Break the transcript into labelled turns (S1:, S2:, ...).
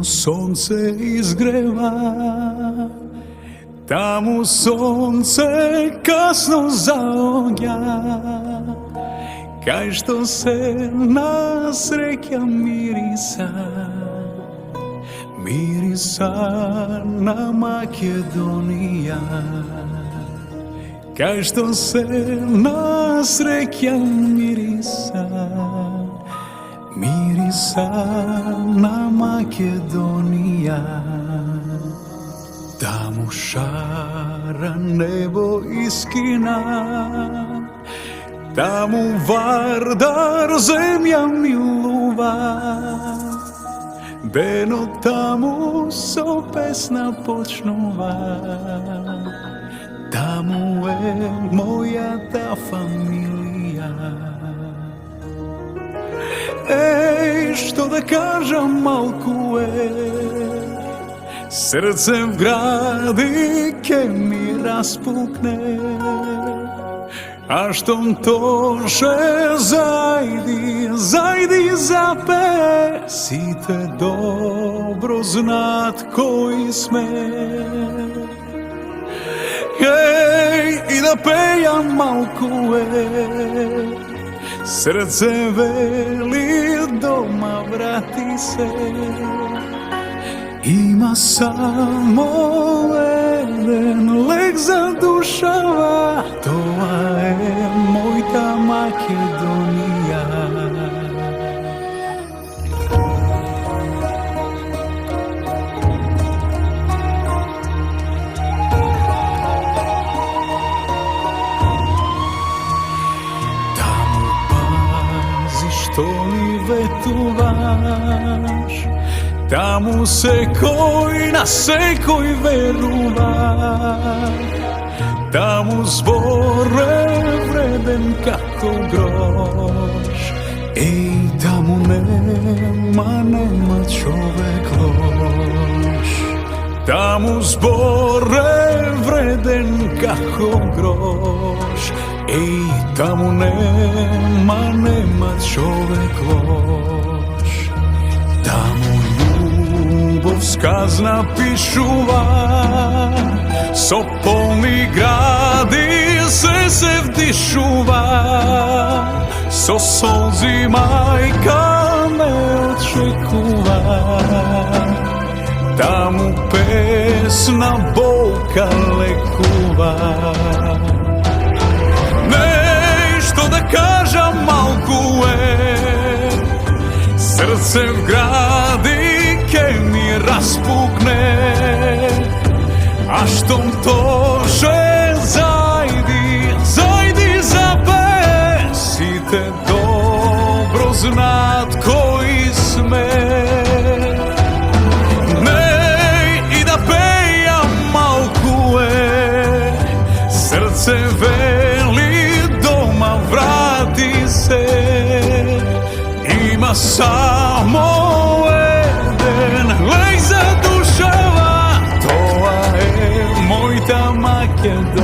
S1: Таму сонце изгрева, таму сонце касно заоѓа, кај што се на среќа мириса, мириса на Македонија, кај што се на среќа мириса, мириса на Македонија. Таму шара небо искина, таму Вардар земја милува, денот таму со песна почнува, таму е мојата фамилија. Еј, што да кажам, малку е, срце в гради ке ми распукне, а штом тоше зајди, зајди запе, сите добро знаат кои сме. Еј, и да пејам малку е, срце вели дома врати се, има само еден лек за душава, тоа е мојта Македонија. Што ми ветуваш, таму секој на секој верува, таму збор е вреден како грош, еј, таму нема човек лош, таму збор е вреден како грош, еј, таму нема човек лош, таму љубов сказна пишува, со полни гради се вдишува, со солзи мајка ме очекува, таму песна болка лекува. Што да кажам, малку е, срце в гради ке ми распукне, а штом тоше зајди, зајди запе, сите добро знаат кои сме. Не, и да пејам малку е, срце вели врати се, има само еден лек за душава, тоа е мојта Македонија.